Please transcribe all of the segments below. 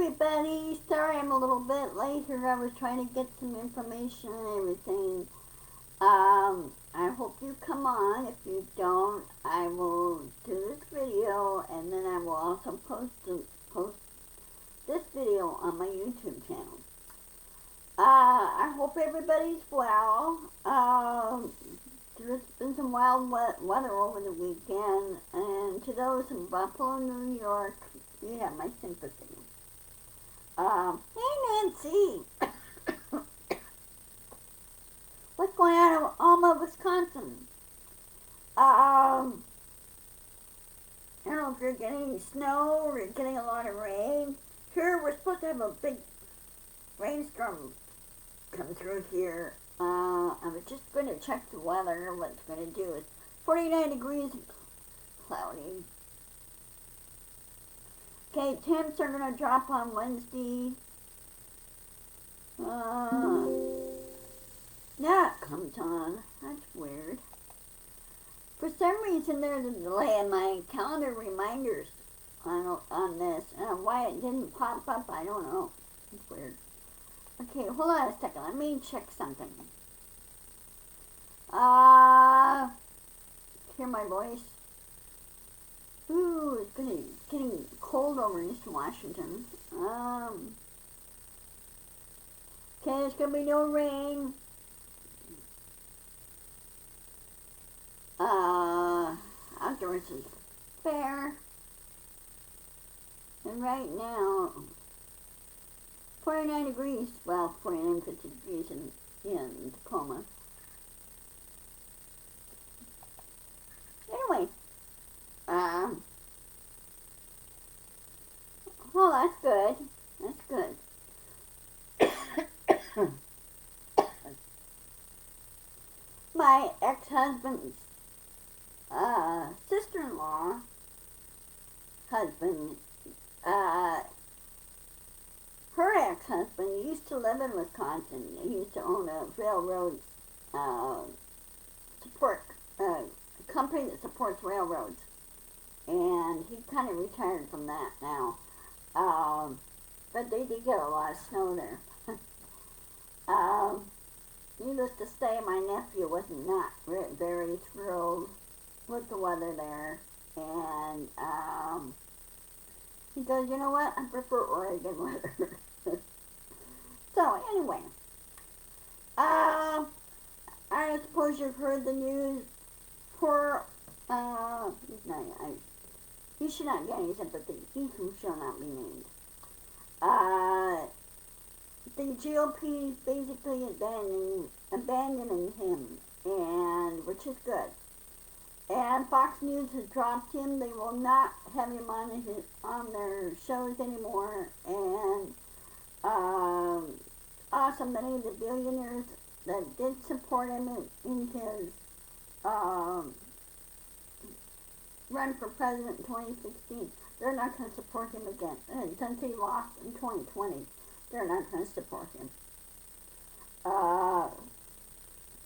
everybody. Sorry I'm a little bit late here. I was trying to get some information and everything. I hope you come on. If you don't, I will do this video and then I will also post this video on my YouTube channel. I hope everybody's well. There's been some wild weather over the weekend, and to those in Buffalo, New York, you have my sympathy. Hey Nancy! What's going on in Alma, Wisconsin? I don't know if you're getting snow or you're getting a lot of rain. Here, we're supposed to have a big rainstorm come through here. I was just going to check the weather, what it's going to do. It's 49 degrees and cloudy. Okay, temps are going to drop on Wednesday. Now it comes on. That's weird. For some reason, there's a delay in my calendar reminders on this. Why it didn't pop up, I don't know. It's weird. Okay, hold on a second. Let me check something. Hear my voice? Ooh, it's getting cold over in East Washington. Okay, there's gonna be no rain. Outdoors is fair. And right now, 49 degrees, well, 49, 50 degrees in Tacoma. Anyway, well, that's good. That's good. My ex-husband's sister-in-law husband, her ex-husband used to live in Wisconsin. He used to own a railroad company that supports railroads, and he kind of retired from that now. But they did get a lot of snow there. Needless to say, my nephew was not very thrilled with the weather there, and he goes, you know what, I prefer Oregon weather. So anyway, I suppose you've heard the news. Poor, he should not get any sympathy. He who shall not be named. The GOP is basically abandoning him, and which is good. And Fox News has dropped him. They will not have him on their shows anymore. And also many of the billionaires that did support him in his run for president in 2016, they're not going to support him again. And since he lost in 2020, they're not going to support him.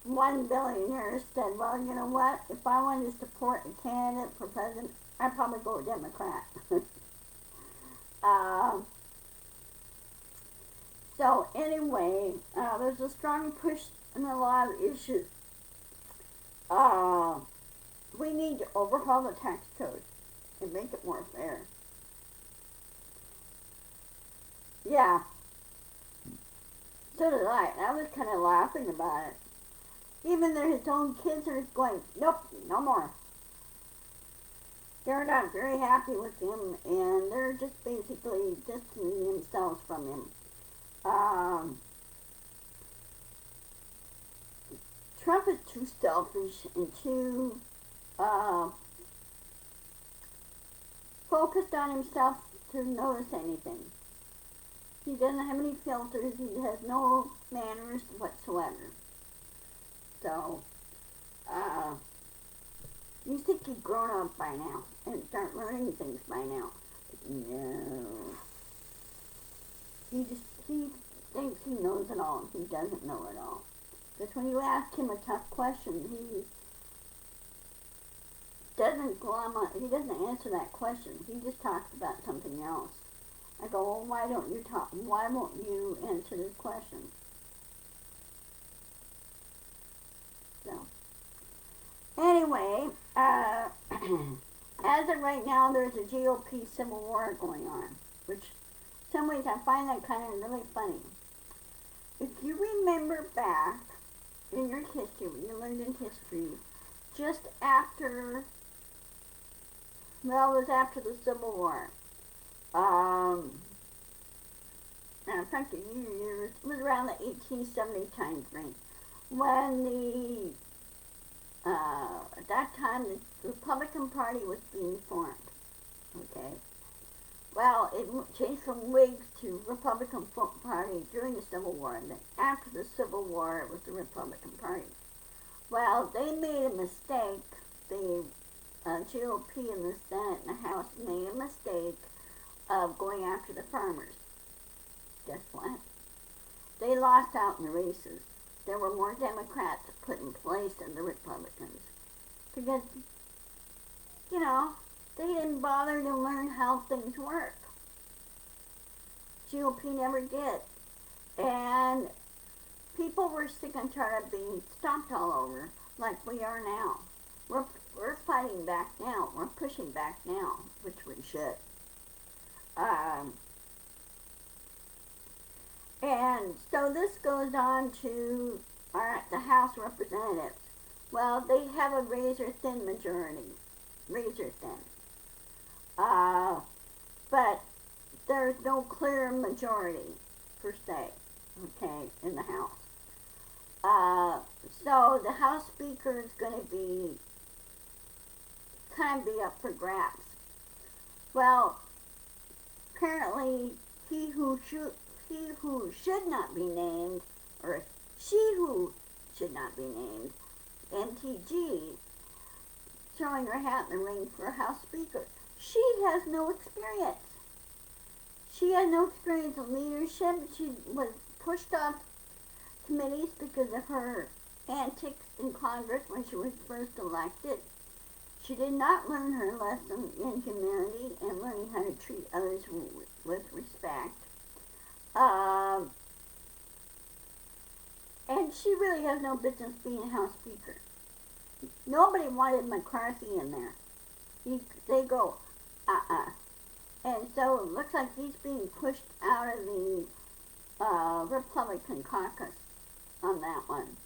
One billionaire said, well, you know what, if I wanted to support a candidate for president, I'd probably go Democrat. So anyway, there's a strong push in a lot of issues. We need to overhaul the tax code and make it more fair. Yeah. So did I. I was kind of laughing about it. Even though his own kids are going, nope, no more. They're not very happy with him, and they're just basically distancing themselves from him. Trump is too selfish and too focused on himself to notice anything. He doesn't have any filters. He has no manners whatsoever. So, you think he'd grown up by now and start learning things by now. But no. He thinks he knows it all. He doesn't know it all. Because when you ask him a tough question, he doesn't answer that question. He just talks about something else. I go, well, why don't you talk? Why won't you answer this question? So, anyway, as of right now, there's a GOP civil war going on, which in some ways I find that kind of really funny. If you remember back in your history, when you learned in history, just after, well, it was after the Civil War. In fact, it was around the 1870 time frame when at that time the Republican Party was being formed. Okay. Well, it changed from Whigs to Republican Party during the Civil War, and then after the Civil War, it was the Republican Party. Well, they made a mistake. The GOP in the Senate and the House made a mistake of going after the farmers. Guess what? They lost out in the races. There were more Democrats put in place than the Republicans. Because, you know, they didn't bother to learn how things work. GOP never did. And people were sick and tired of being stomped all over like we are now. We're fighting back now. We're pushing back now, which we should. And so this goes on to the House Representatives. Well, they have a razor-thin majority. Razor-thin. But there's no clear majority, per se, okay, in the House. So the House Speaker is going to be kind of be up for grabs. Well, apparently he who should not be named, or she who should not be named, MTG, throwing her hat in the ring for House Speaker. She has no experience. She had no experience in leadership. She was pushed off committees because of her antics in Congress when she was first elected. She did not learn her lesson in humanity and learning how to treat others with respect. And she really has no business being House Speaker. Nobody wanted McCarthy in there. They go, And so it looks like he's being pushed out of the Republican caucus on that one.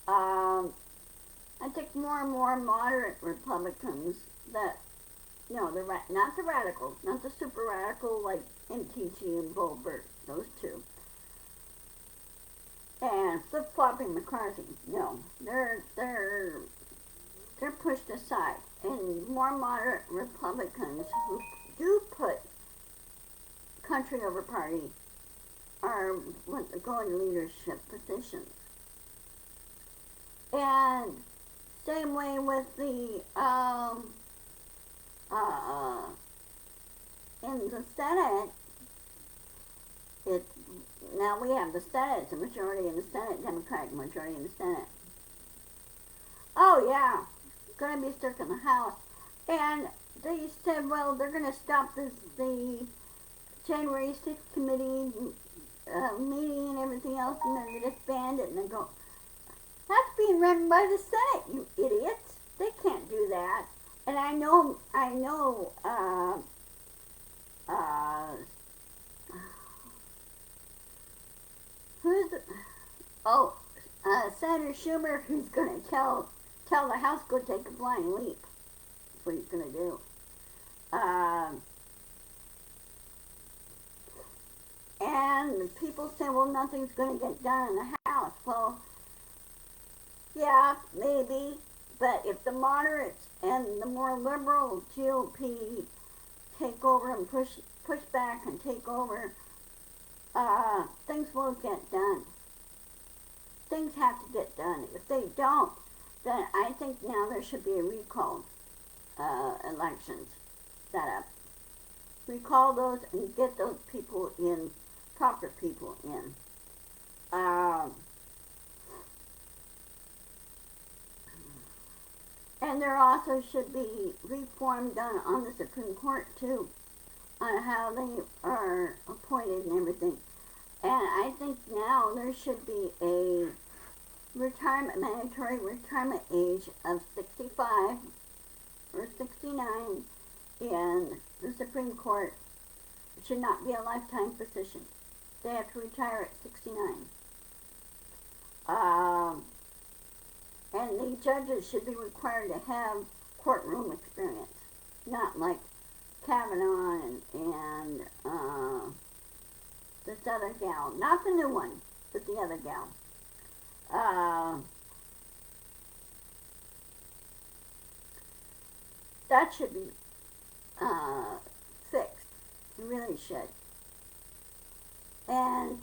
I think more and more moderate Republicans that, not the radicals, not the super radical like MTG and Boebert, those two. And flip-flopping McCarthy, no, they're pushed aside. And more moderate Republicans who do put country over party are going to leadership positions. And same way with the in the Senate, now we have the Senate, it's a majority in the Senate, Democratic majority in the Senate. Oh yeah, going to be stuck in the House. And they said, well, they're going to stop the January 6th committee meeting and everything else, and they're going to disband it, and they go, that's being run by the Senate, you idiots. They can't do that. And I know, Senator Schumer, who's going to tell the House go take a blind leap. That's what he's going to do. And people say, well, nothing's going to get done in the House. Well, yeah, maybe, but if the moderates and the more liberal GOP take over and push back and take over, things won't get done. Things have to get done. If they don't, then I think now there should be a recall elections set up. Recall those and get those people in, proper people in. And there also should be reform done on the Supreme Court too. on how they are appointed and everything. And I think now there should be a mandatory retirement age of 65 or 69 in the Supreme Court. It should not be a lifetime position. They have to retire at 69. And the judges should be required to have courtroom experience, not like Kavanaugh and this other gal, not the new one, but the other gal. That should be fixed. It really should. And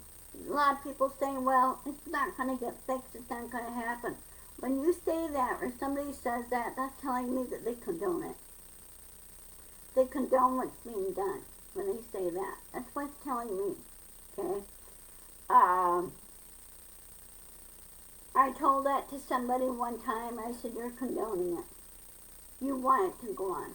a lot of people saying, well, it's not going to get fixed, it's not going to happen. When you say that, or somebody says that, that's telling me that they condone it. They condone what's being done when they say that. That's what it's telling me, okay? I told that to somebody one time. I said, you're condoning it. You want it to go on.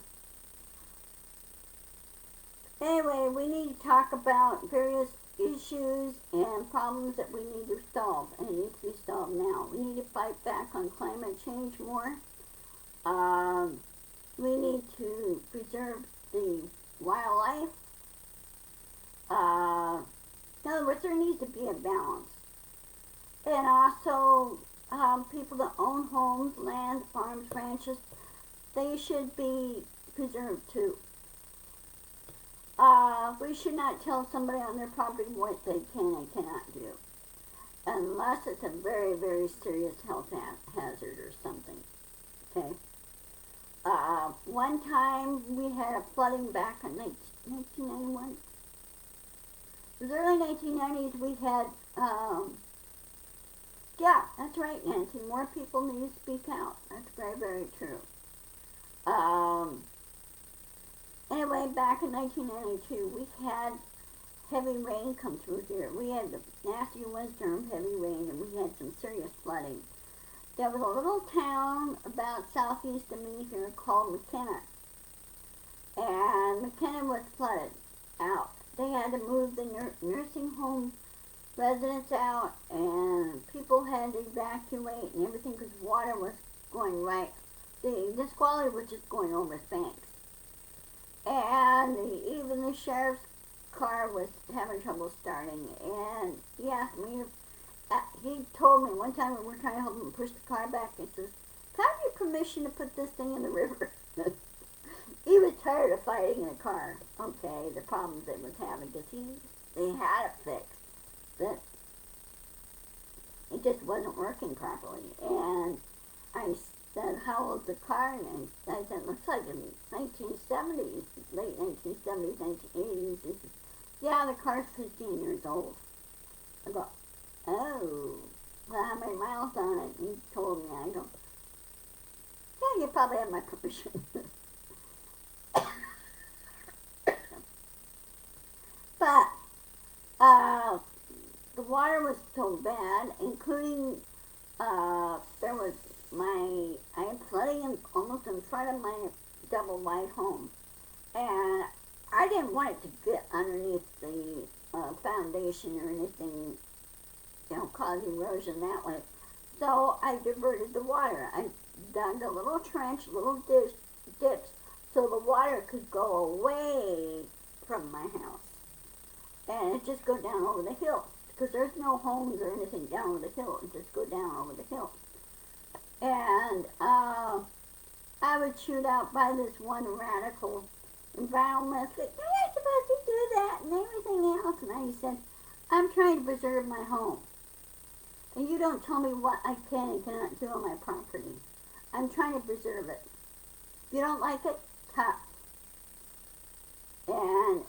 Anyway, we need to talk about various issues and problems that we need to solve, and it needs to be solved now. We need to fight back on climate change more. We need to preserve the wildlife. In other words, there needs to be a balance. And also, people that own homes, land, farms, ranches, they should be preserved too. We should not tell somebody on their property what they can and cannot do, unless it's a very, very serious health hazard or something, okay? One time we had a flooding back in 1991. It was early 1990s. We had, yeah, that's right, Nancy. More people need to speak out. That's very, very true. Anyway, back in 1992, we had heavy rain come through here. We had the nasty windstorm, heavy rain, and we had some serious flooding. There was a little town about southeast of me here called McKenna. And McKenna was flooded out. They had to move the nursing home residents out, and people had to evacuate and everything because water was going right. The squalor was just going over the banks. And even the sheriff's car was having trouble starting. And he asked me, he told me one time when we were trying to help him push the car back, he says, can I have your permission to put this thing in the river? He was tired of fighting in the car, okay, the problems it was having, because they had it fixed. But it just wasn't working properly. And I said, how old's the car? And I said, it looks like in the 1970s, late 1970s, 1980s. He said, yeah, the car's 15 years old. I go, oh, well, how many miles on it? And he told me. I go, yeah, you probably have my permission. But the water was so bad, including there was I had flooding almost in front of my double wide home, and I didn't want it to get underneath the foundation or anything, cause erosion that way. So I diverted the water. I dug a little trench, little dips, so the water could go away from my house. And it just go down over the hill, because there's no homes or anything down over the hill. It just go down over the hill. And I was chewed out by this one radical environmentalist. You're not supposed to do that and everything else. And I said, I'm trying to preserve my home. And you don't tell me what I can and cannot do on my property. I'm trying to preserve it. If you don't like it, cut. And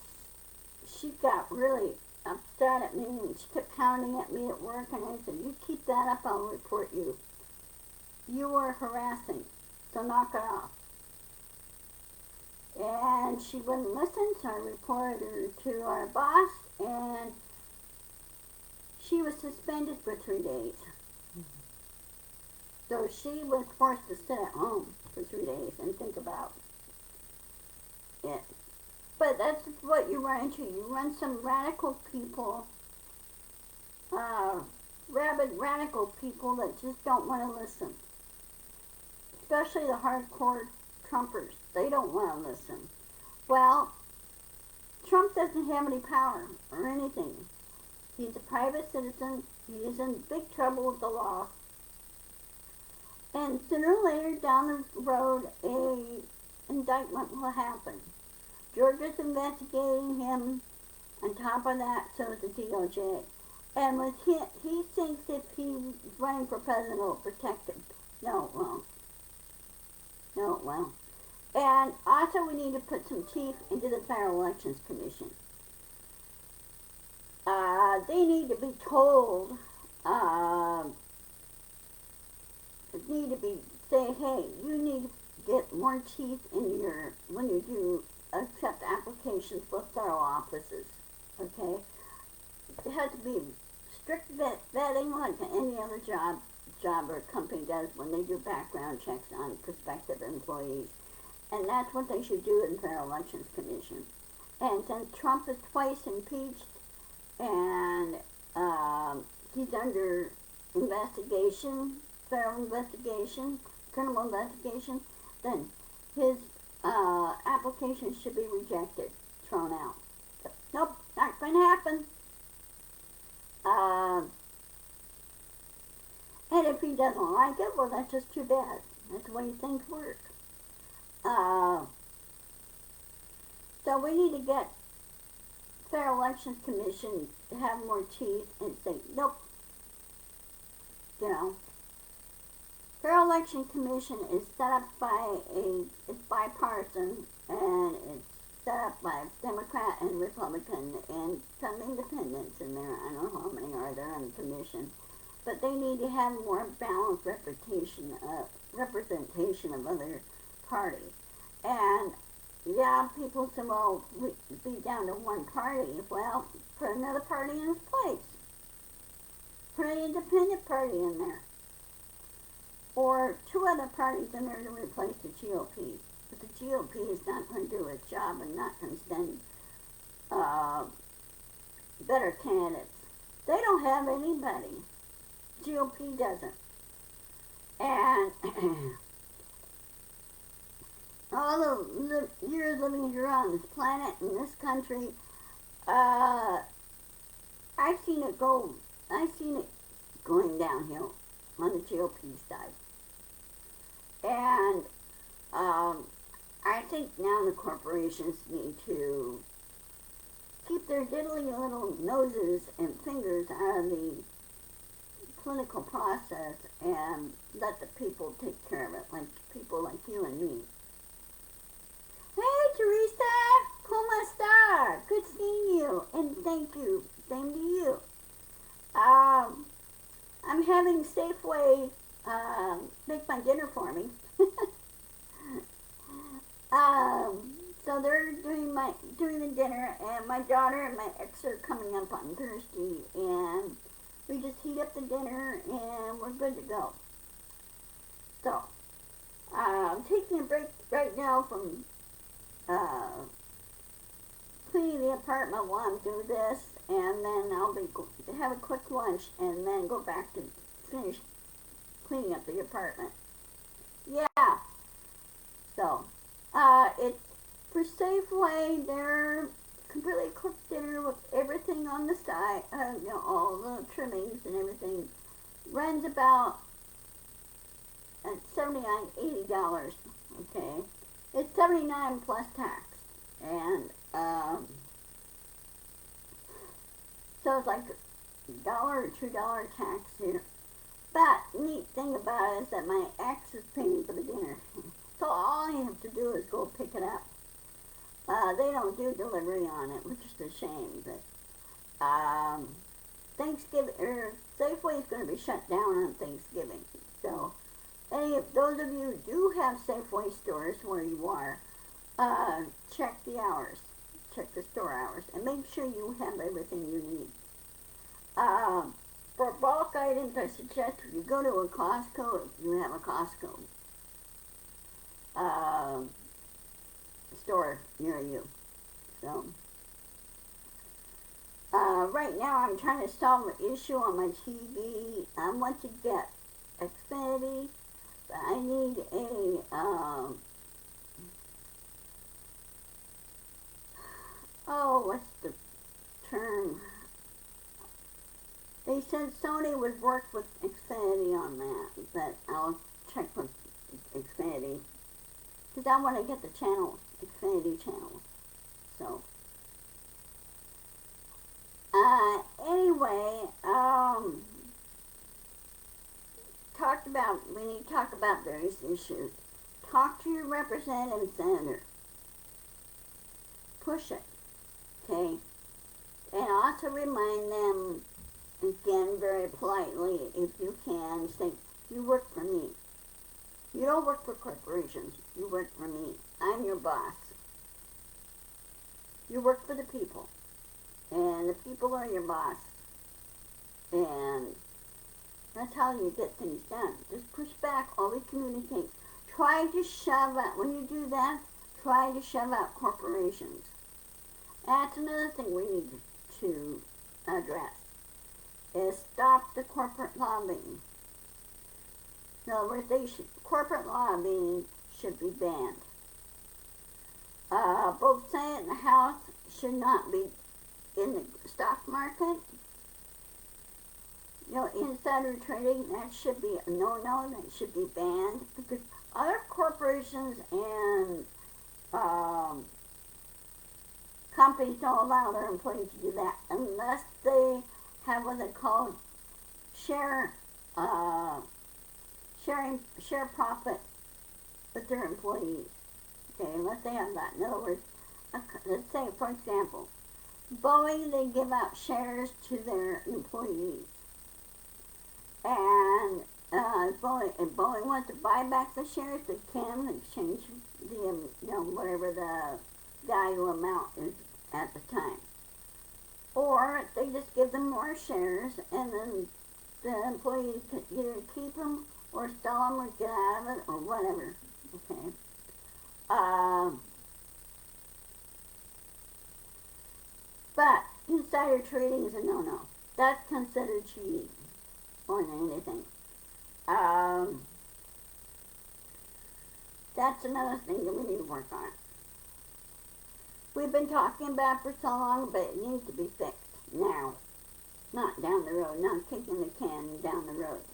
she got really upset at me, and she kept pounding at me at work, and I said, you keep that up, I'll report you. You were harassing, so knock it off. And she wouldn't listen, so I reported her to our boss, and she was suspended for 3 days. So she was forced to sit at home for 3 days and think about it. But that's what you run into. You run some radical people, uh, rabid radical people that just don't want to listen. Especially the hardcore Trumpers. They don't want to listen. Well, Trump doesn't have any power or anything. He's a private citizen. He is in big trouble with the law. And sooner or later down the road, a indictment will happen. Georgia's investigating him. On top of that, so is the DOJ. And with him, he thinks if he's running for president, it'll protect him. No, it won't. No, it won't. And also, we need to put some teeth into the Federal Elections Commission. They need to be told, need to be say, hey, you need to get more teeth in your when you do accept applications for federal offices. Okay, it has to be strict vetting like any other job or company does when they do background checks on prospective employees. And that's what they should do in the Federal Elections Commission. And since Trump is twice impeached and he's under investigation, federal investigation, criminal investigation, then his application should be rejected, thrown out. So, nope, not going to happen. And if he doesn't like it, well, that's just too bad. That's the way things work. So we need to get Federal Elections Commission to have more teeth and say, nope. You know, Federal Election Commission is set up by it's bipartisan, and it's set up by Democrat and Republican and some independents in there. I don't know how many are there on the commission. But they need to have more balanced representation of other parties. And yeah, people say, well, we'd be down to one party. Well, put another party in its place. Put an independent party in there. Or two other parties in there to replace the GOP. But the GOP is not going to do its job and not going to send better candidates. They don't have anybody. GOP doesn't. And all the years living here on this planet, in this country, I've seen it going downhill on the GOP side. And I think now the corporations need to keep their diddly little noses and fingers out of the political process and let the people take care of it, like people like you and me. Hey, Teresa, ¿cómo está? Good seeing you, and thank you. Same to you. I'm having Safeway make my dinner for me. So they're doing the dinner, and my daughter and my ex are coming up on Thursday, and we just heat up the dinner, and we're good to go. So, I'm taking a break right now from cleaning the apartment while I'm doing this, and then I'll have a quick lunch, and then go back to finish cleaning up the apartment. Yeah. So, it's for Safeway. They're completely cooked dinner with everything on the side, all the trimmings and everything. Runs about at $79, $80. Okay, it's $79 plus tax, and so it's like $1 or $2 tax here. But neat thing about it is that my ex is paying for the dinner, so all I have to do is go pick it up. They don't do delivery on it, which is a shame. But Thanksgiving Safeway is going to be shut down on Thanksgiving. So, those of you who do have Safeway stores where you are, check the hours, check the store hours, and make sure you have everything you need. For bulk items, I suggest if you go to a Costco, if you have a Costco store near you. So, right now I'm trying to solve an issue on my TV. I want to get Xfinity, but I need a, oh, what's the term? They said Sony would work with Xfinity on that, but I'll check with Xfinity, because I want to get the channels, Xfinity channels. So, anyway, we need to talk about various issues. Talk to your representative and senator. Push it, okay? And also remind them, again, very politely, if you can, say, you work for me. You don't work for corporations. You work for me. I'm your boss. You work for the people. And the people are your boss. And that's how you get things done. Just push back, always communicate. Try to shove out, when you do that, try to shove out corporations. That's another thing we need to address, is stop the corporate lobbying. In other words, corporate lobbying should be banned. Both Senate and the House should not be in the stock market. You know, insider trading, that should be a no-no, that should be banned, because other corporations and companies don't allow their employees to do that unless they have what they call share profit with their employees. Okay, unless they have that. In other words, let's say, for example, Boeing, they give out shares to their employees. And if Boeing wants to buy back the shares, they can exchange the, whatever the value amount is at the time. Or they just give them more shares, and then the employees can either keep them or sell them or get out of it or whatever. Okay. But insider trading is a no-no. That's considered cheating more than anything. That's another thing that we need to work on. We've been talking about it for so long, but it needs to be fixed now, not down the road, not kicking the can down the road.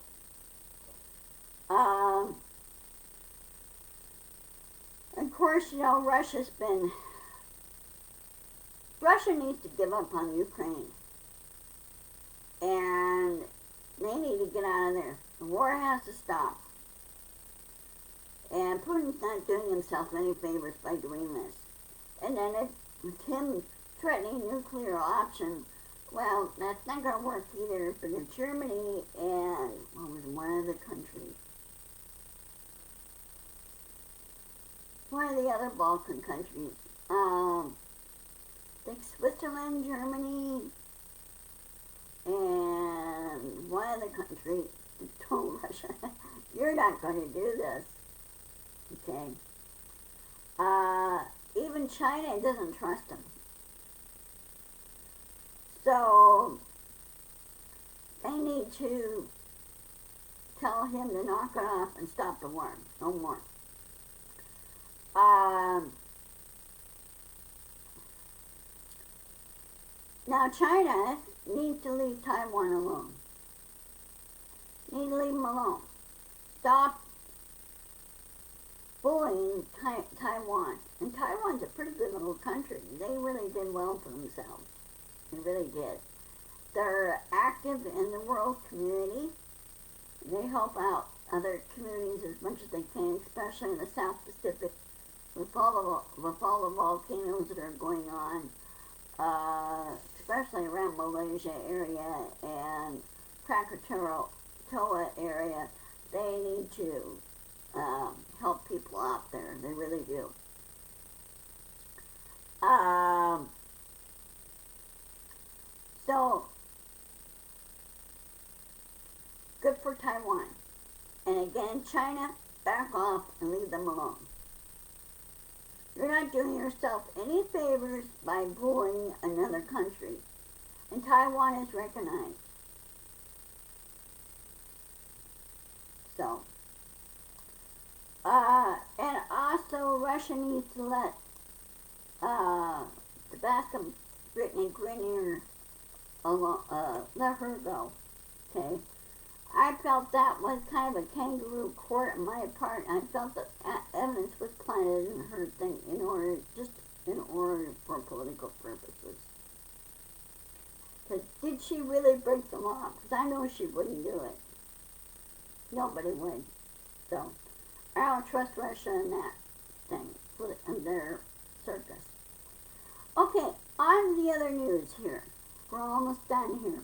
Of course, Russia needs to give up on Ukraine. And they need to get out of there. The war has to stop. And Putin's not doing himself any favors by doing this. And then with him threatening nuclear option, well, that's not going to work either for Germany and, what was one of the countries? One of the other Balkan countries. Like Switzerland, Germany, and one other country told Russia, you're not going to do this. Okay. Even China doesn't trust him. So they need to tell him to knock it off and stop the war. No more. Now China needs to leave Taiwan alone. Need to leave them alone. Stop bullying Taiwan. And Taiwan's a pretty good little country. They really did well for themselves. They really did. They're active in the world community. They help out other communities as much as they can, especially in the South Pacific, with all the volcanoes that are going on, especially around Malaysia area and Krakatoa area. They need to help people out there. They really do. So, good for Taiwan. And again, China, back off and leave them alone. You're not doing yourself any favors by bullying another country. And Taiwan is recognized. So, and also Russia needs to let the Basque Brittany Grenier let her go. Okay? I felt that was kind of a kangaroo court on my part. I felt that evidence was planted in her thing in order for political purposes. Because did she really break the law? Because I know she wouldn't do it. Nobody would. So, I don't trust Russia in that thing, in their circus. Okay, on the other news here. We're almost done here.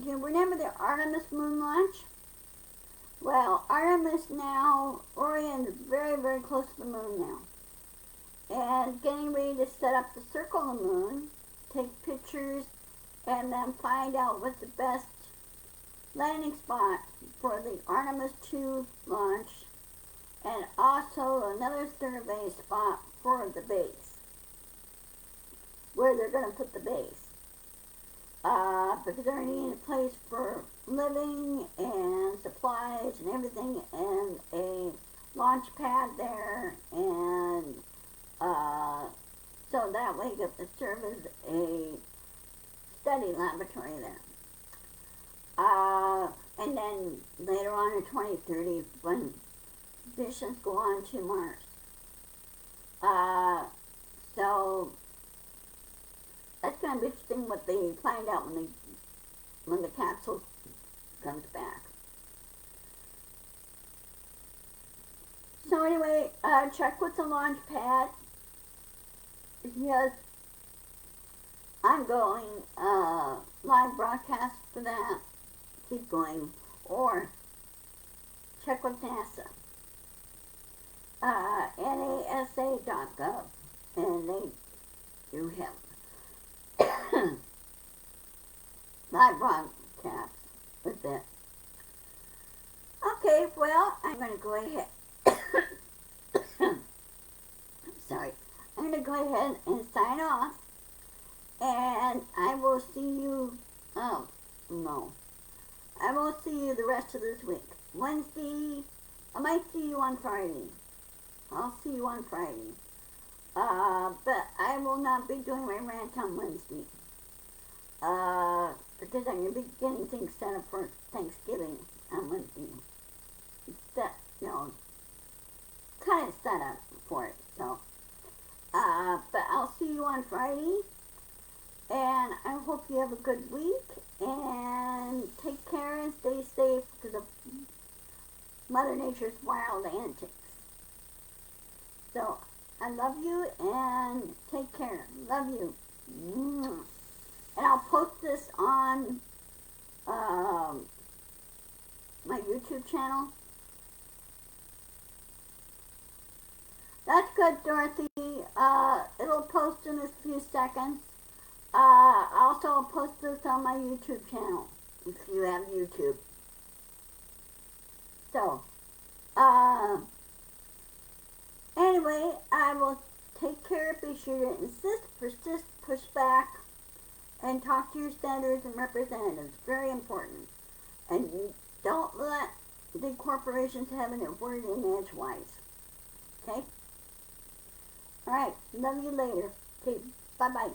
You remember the Artemis moon launch? Well, Artemis now, Orion is very, very close to the moon now. And getting ready to set up the circle of the moon, take pictures, and then find out what's the best landing spot for the Artemis 2 launch, and also another survey spot for the base, where they're going to put the base. Because they're needing a place for living and supplies and everything, and a launch pad there, and so that way it could serve as a study laboratory there. And then later on in 2030, when missions go on to Mars. So that's going to be interesting what they find out when the capsule comes back. So anyway, check with the launch pad. Yes, I'm going live broadcast for that. Keep going. Or check with NASA. NASA.gov. And they do have live broadcast with it. Okay, well, I'm going to go ahead. Sorry. I'm going to go ahead and sign off. And I will see you, I will see you the rest of this week. Wednesday, I might see you on Friday. I'll see you on Friday. But I will not be doing my rant on Wednesday. Because I'm going to be getting things set up for Thanksgiving on Wednesday. Kind of set up for it, so. But I'll see you on Friday. And I hope you have a good week. And take care and stay safe because of Mother Nature's wild antics. So, I love you and take care. Love you. And I'll post this on my YouTube channel. That's good, Dorothy. It'll post in a few seconds. Also, I'll post this on my YouTube channel, if you have YouTube. So, anyway, I will take care, be sure to insist, persist, push back, and talk to your senators and representatives. Very important. And don't let the corporations have a word in edgewise. Okay? Alright, love you later. Okay, bye-bye.